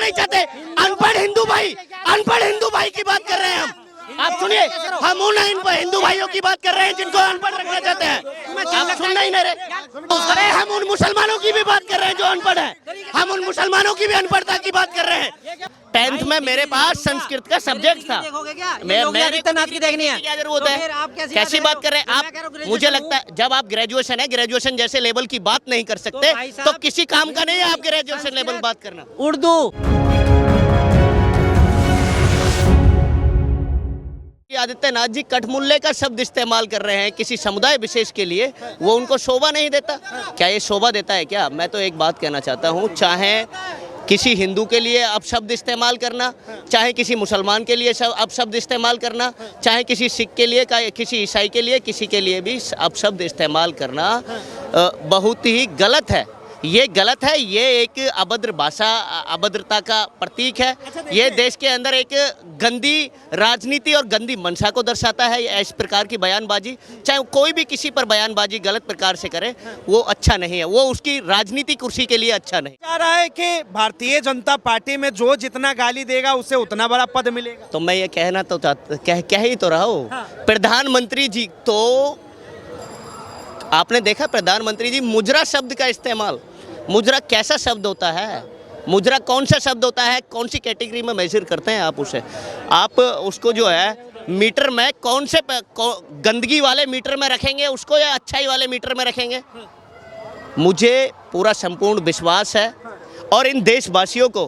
नहीं चाहते। अनपढ़ हिंदू भाई की बात कर रहे हैं हम। आप सुनिए, हम उन हिंदू भाइयों की बात कर रहे हैं जिनको अनपढ़ रखना चाहते हैं। आप सुन नहीं रहे। अरे हम उन मुसलमानों की भी बात कर रहे हैं जो अनपढ़ है। हम उन मुसलमानों की भी अनपढ़ता की बात कर रहे हैं। 10th में मेरे पास संस्कृत का सब्जेक्ट था। मेरे आदित्यनाथ की देखनी है, क्या जरूरत है? कैसी बात कर रहे हैं आप? मुझे लगता है जब आप ग्रेजुएशन जैसे लेवल की बात नहीं कर सकते तो किसी काम का नहीं है आप ग्रेजुएशन लेवल बात करना। उर्दू आदित्यनाथ जी कठमुल्ले का शब्द इस्तेमाल कर रहे हैं किसी समुदाय विशेष के लिए, वो उनको शोभा नहीं देता। क्या ये शोभा देता है क्या? मैं तो एक बात कहना चाहता हूँ, चाहे किसी हिंदू के लिए अपशब्द इस्तेमाल करना, चाहे किसी मुसलमान के लिए अपशब्द इस्तेमाल करना, चाहे किसी सिख के लिए, किसी ईसाई के लिए, किसी के लिए भी अपशब्द इस्तेमाल करना बहुत ही गलत है। ये गलत है। ये एक अभद्र भाषा, अभद्रता का प्रतीक है। ये देश के अंदर एक गंदी राजनीति और गंदी मंशा को दर्शाता है। इस प्रकार की बयानबाजी, चाहे कोई भी किसी पर बयानबाजी गलत प्रकार से करे, वो अच्छा नहीं है। वो उसकी राजनीति कुर्सी के लिए अच्छा नहीं। चाह रहा है कि भारतीय जनता पार्टी में जो जितना गाली देगा उसे उतना बड़ा पद मिलेगा। तो मैं ये कहना तो कह ही तो रहा हूँ। प्रधानमंत्री जी तो आपने देखा, प्रधानमंत्री जी मुजरा शब्द का इस्तेमाल। मुजरा कैसा शब्द होता है? मुजरा कौन सा शब्द होता है? कौन सी कैटेगरी में मेजर करते हैं आप उसे? आप उसको जो है मीटर में कौन से गंदगी वाले मीटर में रखेंगे उसको, या अच्छाई वाले मीटर में रखेंगे? मुझे पूरा संपूर्ण विश्वास है और इन देशवासियों को,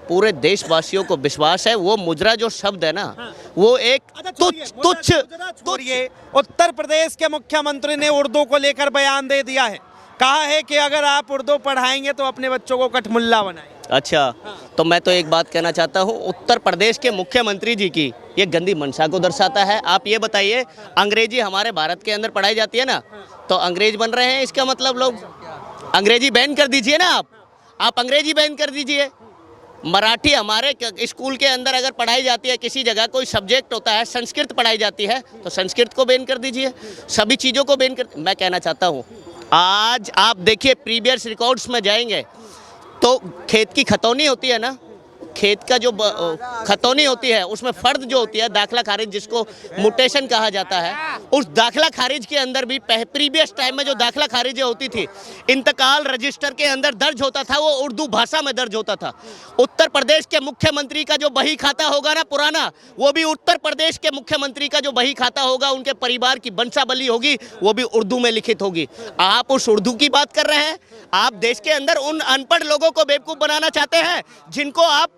पूरे देशवासियों को विश्वास है, वो मुजरा जो शब्द है ना, वो एक तुच्छ। उत्तर प्रदेश के मुख्यमंत्री ने उर्दू को लेकर बयान दे दिया है। कहा है कि अगर आप उर्दू पढ़ाएंगे तो अपने बच्चों को कठमुल्ला बनाएं। अच्छा, तो मैं तो एक बात कहना चाहता हूँ, उत्तर प्रदेश के मुख्यमंत्री जी की ये गंदी मंशा को दर्शाता है। आप ये बताइए, अंग्रेजी हमारे भारत के अंदर पढ़ाई जाती है ना, तो अंग्रेज बन रहे हैं, इसका मतलब लोग अंग्रेजी बैन कर दीजिए ना। आप अंग्रेजी बैन कर दीजिए। मराठी हमारे स्कूल के अंदर अगर पढ़ाई जाती है, किसी जगह कोई सब्जेक्ट होता है, संस्कृत पढ़ाई जाती है, तो संस्कृत को बैन कर दीजिए। सभी चीज़ों को बैन कर। मैं कहना चाहता हूँ, आज आप देखिए प्रीवियस रिकॉर्ड्स में जाएंगे तो खेत की खतौनी होती है ना, खेत का जो खतौनी होती है उसमें फर्द जो होती है, दाखला खारिज जिसको म्यूटेशन कहा जाता है, उस दाखला खारिज के अंदर भी प्रीवियस टाइम में जो दाखला खारिज होती थी, इंतकाल रजिस्टर के अंदर दर्ज होता था, वो उर्दू भाषा में दर्ज होता था। उत्तर प्रदेश के मुख्यमंत्री का जो बही खाता होगा ना पुराना, वो भी उत्तर प्रदेश के मुख्यमंत्री का जो बही खाता होगा, उनके परिवार की वंशावली होगी, वो भी उर्दू में लिखित होगी। आप उस उर्दू की बात कर रहे हैं। आप देश के अंदर उन अनपढ़ लोगों को बेवकूफ़ बनाना चाहते हैं जिनको आप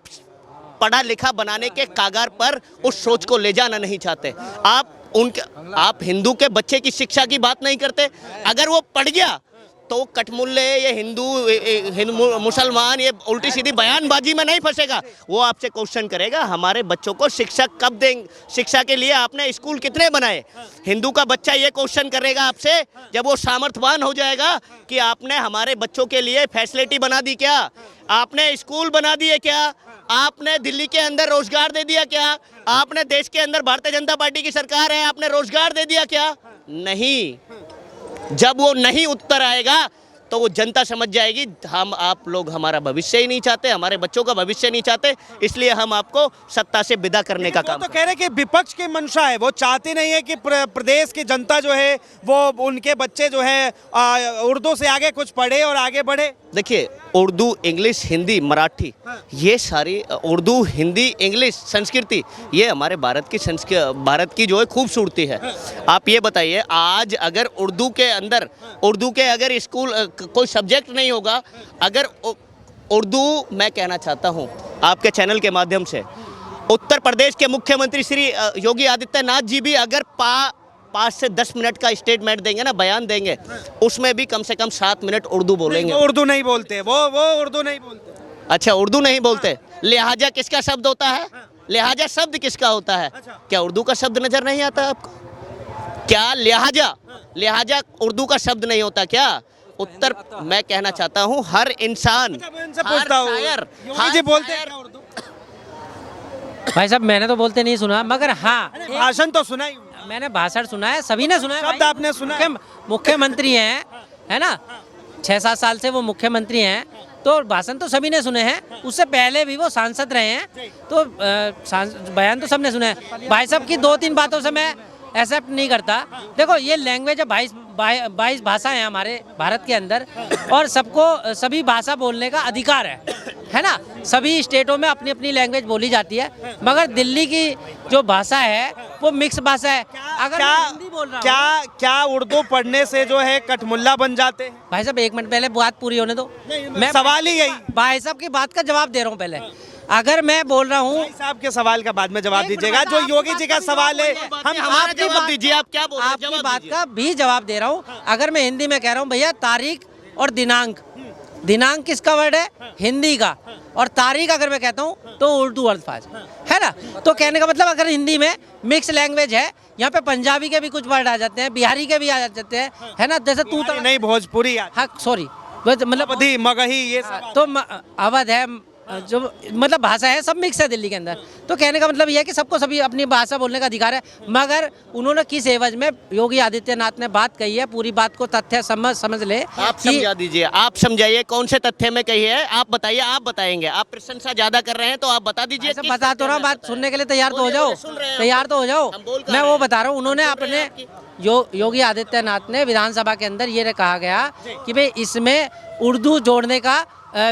पढ़ा लिखा बनाने के कागार पर उस सोच को ले जाना नहीं चाहते। आप हिंदू के बच्चे की शिक्षा की बात नहीं करते। अगर वो पढ़ गया तो कठमुल्ले, ये हिंदू मुसलमान, ये उल्टी सीधी बयानबाजी में नहीं फंसेगा। वो आपसे क्वेश्चन करेगा, हमारे बच्चों को शिक्षा कब देंगे, शिक्षा के लिए आपने स्कूल कितने बनाए? हिंदू का बच्चा ये क्वेश्चन करेगा आपसे जब वो सामर्थ्यवान हो जाएगा कि आपने हमारे बच्चों के लिए फैसिलिटी बना दी क्या? आपने स्कूल बना दिए क्या? आपने दिल्ली के अंदर रोजगार दे दिया क्या? आपने देश के अंदर भारतीय जनता पार्टी की सरकार है, आपने रोजगार दे दिया क्या? नहीं। जब वो नहीं उत्तर आएगा तो वो जनता समझ जाएगी हम आप लोग हमारा भविष्य ही नहीं चाहते, हमारे बच्चों का भविष्य नहीं चाहते, इसलिए हम आपको सत्ता से विदा करने का काम। तो कह रहे कि विपक्ष की मंशा है, वो चाहती नहीं है कि प्रदेश की जनता जो है वो उनके बच्चे जो है उर्दू से आगे कुछ पढ़े और आगे बढ़े। देखिए, उर्दू, इंग्लिश, हिंदी, मराठी, ये सारी उर्दू, हिंदी, इंग्लिश, संस्कृति, ये हमारे भारत की जो है खूबसूरती है। आप ये बताइए, आज अगर उर्दू के अगर स्कूल कोई सब्जेक्ट नहीं होगा, अगर उर्दू, मैं कहना चाहता हूँ आपके चैनल के माध्यम से, उत्तर प्रदेश के मुख्यमंत्री श्री योगी आदित्यनाथ जी भी अगर 5 से 10 मिनट का स्टेटमेंट देंगे ना, बयान देंगे, उसमें भी कम से कम 7 मिनट उर्दू बोलेंगे। उर्दू नहीं बोलते वो उर्दू नहीं बोलते। अच्छा, उर्दू नहीं बोलते। लिहाजा किसका शब्द होता है? लिहाजा शब्द किसका होता है? क्या उर्दू का शब्द नजर नहीं आता आपको? क्या लिहाजा उर्दू का शब्द नहीं होता क्या? उत्तर, मैं कहना चाहता हूँ हर इंसान, हर शायर, बोलते हैं उर्दू। भाई साहब, मैंने तो बोलते नहीं सुना, मगर हाँ भाषण तो सुना ही, मैंने भाषण सुना है, सभी ने सुना है। शब्द आपने सुना है। मुख्यमंत्री हैं, है ना, 6-7 साल से वो मुख्यमंत्री हैं, तो भाषण तो सभी ने सुने हैं, उससे पहले भी वो सांसद रहे हैं, तो बयान तो सबने सुने हैं। भाई साहब की 2-3 बातों से मैं एक्सेप्ट नहीं करता। देखो ये लैंग्वेज है, 22 भाषा है हमारे भारत के अंदर, और सबको सभी भाषा बोलने का अधिकार है ना। सभी स्टेटों में अपनी अपनी लैंग्वेज बोली जाती है, मगर दिल्ली की जो भाषा है वो मिक्स भाषा है। अगर क्या मैं हिंदी बोल रहा हूँ, क्या उर्दू पढ़ने से जो है कठमुल्ला बन जाते हैं? भाई साहब 1 मिनट पहले बात पूरी होने दो। मैं सवाल ही यही। भाई साहब की बात का जवाब दे रहा हूँ पहले। अगर मैं बोल रहा हूँ, भाई साहब के सवाल का बाद में जवाब दीजिएगा, जो योगी जी का सवाल है हम हमारा जवाब दीजिए, आप क्या बोल रहे हैं? आपकी जवाब बात दीजिए। का भी जवाब दे रहा हूँ। अगर मैं हिंदी में कह रहा हूँ भैया तारीख और दिनांक, दिनांक किसका वर्ड है? हिंदी का। और तारीख अगर मैं कहता हूँ तो उर्दू अल्फाज है ना। तो कहने का मतलब अगर हिंदी में मिक्स लैंग्वेज है, यहाँ पे पंजाबी के भी कुछ वर्ड आ जाते हैं, बिहारी के भी आ जाते हैं, है ना। जैसे तू तो नहीं भोजपुरी हाँ सॉरी, मतलब अवधी मगही ये सब तो अवध है, जो मतलब भाषा है सब मिक्स है दिल्ली के अंदर। तो कहने का मतलब यह है कि सबको सभी अपनी भाषा बोलने का अधिकार है, मगर उन्होंने किस एवज में योगी आदित्यनाथ ने बात कही है, पूरी बात को तथ्य समझ ले। आप समझा दीजिए, आप समझाइए कौन से तथ्य में कही है, आप बताइए, आप बताएंगे। आप प्रशंसा ज्यादा कर रहे हैं तो आप बता दीजिए। ऐसे बता तो रहा हूँ, बात सुनने के लिए तैयार तो हो जाओ, तैयार तो हो जाओ। मैं वो बता रहा हूँ, उन्होंने अपने योगी आदित्यनाथ ने विधानसभा के अंदर ये कहा गया कि भाई इसमें उर्दू जोड़ने का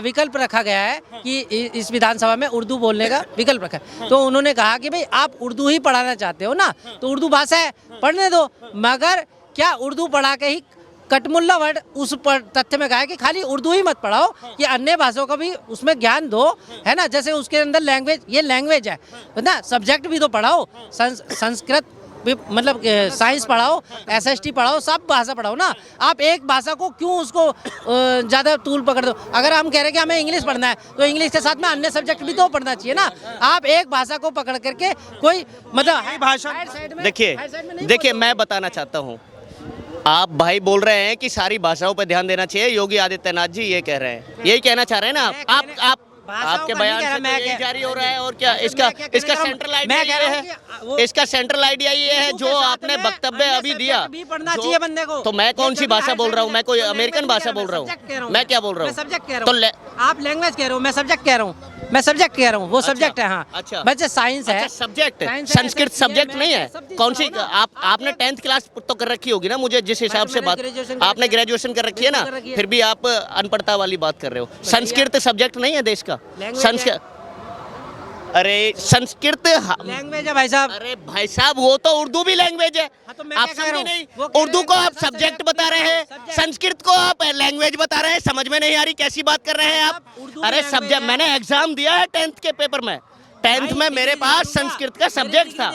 विकल्प रखा गया है, कि इस विधानसभा में उर्दू बोलने का विकल्प रखा है। तो उन्होंने कहा कि भाई आप उर्दू ही पढ़ाना चाहते हो ना, तो उर्दू भाषा है, पढ़ने दो, मगर क्या उर्दू पढ़ा के ही कटमुल्ला वर्ड उस पर तथ्य में कहा है कि खाली उर्दू ही मत पढ़ाओ, कि अन्य भाषाओं का भी उसमें ज्ञान दो, है ना। जैसे उसके अंदर लैंग्वेज, ये लैंग्वेज है ना, सब्जेक्ट भी तो पढ़ाओ, संस्कृत मतलब साइंस पढ़ाओ, एसएसटी पढ़ाओ, सब भाषा पढ़ाओ ना। आप एक भाषा को क्यों उसको ज़्यादा तूल पकड़ दो? अगर हम कह रहे हैं कि हमें इंग्लिश पढ़ना है तो इंग्लिश के साथ में अन्य सब्जेक्ट भी तो पढ़ना चाहिए ना। आप एक भाषा को पकड़ करके कोई मतलब भाषा देखिए मैं बताना चाहता हूँ, आप भाई बोल रहे हैं कि सारी भाषाओं पर ध्यान देना चाहिए, योगी आदित्यनाथ जी ये कह रहे हैं, यही कहना चाह रहे हैं ना आप आपके बयान से तो यही जारी हो रहा है। और क्या इसका सेंट्रल आइडिया ये है, इसका सेंट्रल आइडिया ये है जो आपने वक्तव्य अभी दिया, पढ़ना चाहिए बंदे को। तो मैं कौन सी भाषा बोल रहा हूँ? मैं कोई अमेरिकन भाषा बोल रहा हूँ? मैं क्या बोल रहा हूँ? सब्जेक्ट कह रहा हूँ, आप लैंग्वेज कह रहे हो, मैं सब्जेक्ट कह रहा हूँ, मैं सब्जेक्ट कह रहा हूँ, वो सब्जेक्ट है। हाँ अच्छा, बच्चे साइंस है, सब्जेक्ट, संस्कृत सब्जेक्ट नहीं है। कौन सी आपने 10th क्लास तो कर रखी होगी ना, मुझे जिस हिसाब से बात, आपने ग्रेजुएशन कर रखी है ना, फिर भी आप अनपढ़ता वाली बात कर रहे हो। संस्कृत सब्जेक्ट नहीं है देश का? संस्कृत, अरे संस्कृत लैंग्वेज है भाई साहब। अरे भाई साहब वो तो उर्दू भी लैंग्वेज है, आप समझे नहीं? उर्दू को आप सब्जेक्ट बता रहे हैं, संस्कृत को आप लैंग्वेज बता रहे हैं, समझ में नहीं आ रही कैसी बात कर रहे हैं आप। अरे सब्जेक्ट, मैंने एग्जाम दिया है 10th के पेपर में, 10th में मेरे पास संस्कृत का सब्जेक्ट था।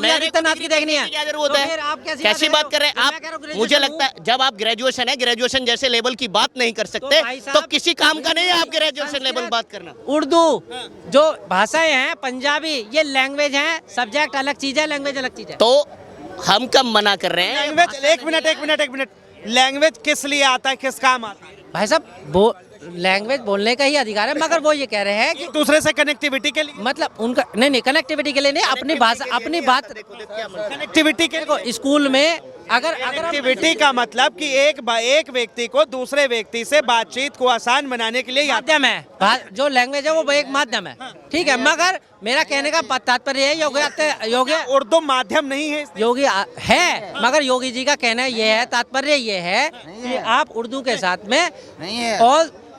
आदित्यनाथ की देखनी है, क्या जरूरत है? कैसी बात कर रहे हैं आप? मुझे लगता है जब आप ग्रेजुएशन है, ग्रेजुएशन जैसे लेवल की बात नहीं कर सकते तो किसी काम का नहीं है आप ग्रेजुएशन लेवल बात करना। उर्दू जो भाषाएं हैं, पंजाबी, ये लैंग्वेज है, सब्जेक्ट अलग चीज है, लैंग्वेज अलग चीज है। तो हम कब मना कर रहे हैं? लैंग्वेज, एक मिनट, लैंग्वेज किस लिए आता है, किस काम आता है? भाई साहब वो लैंग्वेज बोलने का ही अधिकार है, मगर वो ये कह रहे हैं कि दूसरे से कनेक्टिविटी के लिए, मतलब उनका नहीं कनेक्टिविटी के लिए नहीं, अपनी भाषा, अपनी बात, कनेक्टिविटी के लिए। स्कूल में अगर कनेक्टिविटी का मतलब कि एक व्यक्ति को दूसरे व्यक्ति से बातचीत को आसान बनाने के लिए माध्यम है, जो लैंग्वेज है वो एक माध्यम है, ठीक है। मगर मेरा कहने का तात्पर्य है योगी उर्दू माध्यम नहीं है, योगी है, मगर योगी जी का कहना ये है, तात्पर्य ये है कि आप उर्दू के साथ में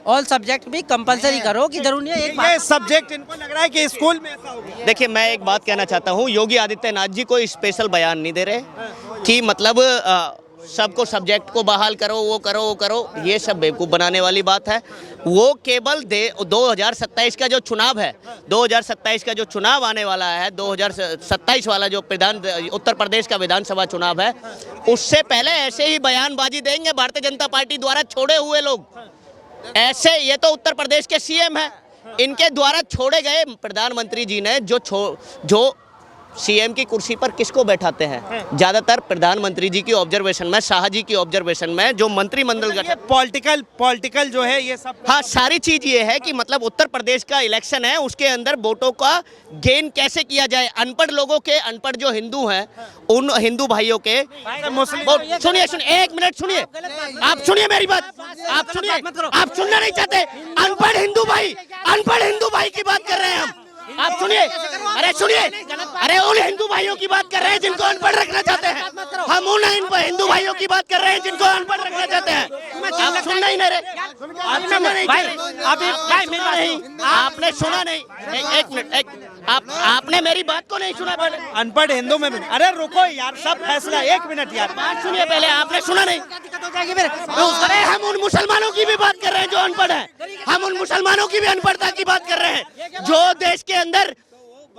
ऑल सब्जेक्ट भी कंपलसरी करो, कि जरूरी है एक ये सब्जेक्ट इनको लग रहा है कि स्कूल में ऐसा हो गया। देखिए मैं एक बात कहना चाहता हूँ, योगी आदित्यनाथ जी कोई स्पेशल बयान नहीं दे रहे कि मतलब सबको सब्जेक्ट को बहाल करो, वो करो, ये सब बेवकूफ़ बनाने वाली बात है। वो केवल 2027 का जो चुनाव है, 2027 का जो चुनाव आने वाला है, 2027 वाला जो उत्तर प्रदेश का विधानसभा चुनाव है, उससे पहले ऐसे ही बयानबाजी देंगे भारतीय जनता पार्टी द्वारा छोड़े हुए लोग। ऐसे, ये तो उत्तर प्रदेश के सीएम हैं, इनके द्वारा छोड़े गए प्रधानमंत्री जी ने जो सीएम की कुर्सी पर किसको बैठाते हैं? ज्यादातर प्रधानमंत्री जी की ऑब्जर्वेशन में, शाह जी की ऑब्जर्वेशन में, जो मंत्रिमंडल गठन, पॉलिटिकल जो है ये सब। हाँ, सारी चीज ये है कि मतलब उत्तर प्रदेश का इलेक्शन है, उसके अंदर वोटों का गेन कैसे किया जाए। अनपढ़ लोगों के, अनपढ़ जो हिंदू हैं, उन हिंदू भाइयों के सुनिए, एक मिनट सुनिए, आप सुनिए मेरी बात, आप सुनिए, आप सुनना नहीं चाहते। अनपढ़ हिंदू भाई की बात कर रहे हैं हम, आप सुनिए, अरे सुनिए, अरे उन हिंदू भाइयों की बात कर रहे हैं जिनको अनपढ़ रखना चाहते हैं। हम उन हिंदू भाइयों की बात कर रहे हैं जिनको अनपढ़ रखना चाहते हैं। आप सुनना ही नहीं रहे, आप सुनना नहीं, आपने सुना नहीं। एक मिनट, आपने मेरी बात को नहीं सुना पहले। अनपढ़ हिंदू में भी, अरे रुको यार, सब फैसला, एक मिनट यार, बात सुनिए पहले, आपने सुना नहीं। अरे हम उन मुसलमानों की भी बात कर रहे हैं जो अनपढ़ है, हम उन मुसलमानों की भी अनपढ़ता की बात कर रहे हैं जो देश के अंदर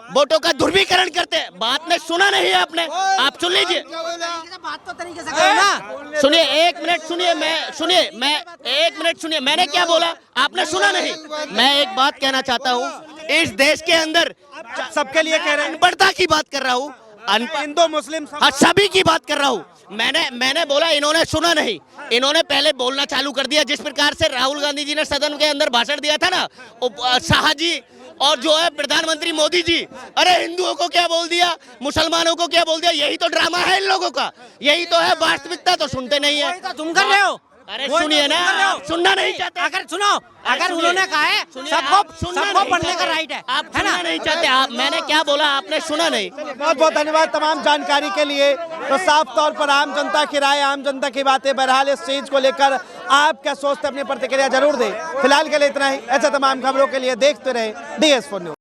वोटों का ध्रुवीकरण करते हैं। बात में सुना नहीं है आपने, आप सुन लीजिए, बात तो तरीके से करो ना। सुनिए, एक मिनट सुनिए, मैं एक मिनट सुनिए, मैंने क्या बोला आपने सुना नहीं। मैं एक बात कहना चाहता हूँ, इस देश के अंदर सबके लिए कह रहे हैं, अनपढ़ता की बात कर रहा हूँ, हिंदू मुस्लिम हाँ सभी की बात कर रहा हूँ। मैंने बोला, इन्होंने सुना नहीं, इन्होंने पहले बोलना चालू कर दिया। जिस प्रकार से राहुल गांधी जी ने सदन के अंदर भाषण दिया था ना, शाह जी और जो है प्रधानमंत्री मोदी जी, अरे हिंदुओं को क्या बोल दिया, मुसलमानों को क्या बोल दिया, यही तो ड्रामा है इन लोगों का, यही तो है वास्तविकता, तो सुनते नहीं है। तुम कर रहे हो, अरे सुनिए ना, सुनना नहीं चाहते। अगर सुनो, अगर उन्होंने कहा है सबको पढ़ने का राइट है, आप सुनना नहीं चाहते। आप, मैंने क्या बोला आपने सुना नहीं। बहुत बहुत धन्यवाद तमाम जानकारी के लिए। तो साफ तौर पर आम जनता की राय, आम जनता की बातें, बहरहाल इस चीज को लेकर आप क्या सोचते, अपनी प्रतिक्रिया जरूर दें। फिलहाल के लिए इतना ही। ऐसे तमाम खबरों के लिए देखते रहे DS4 न्यूज।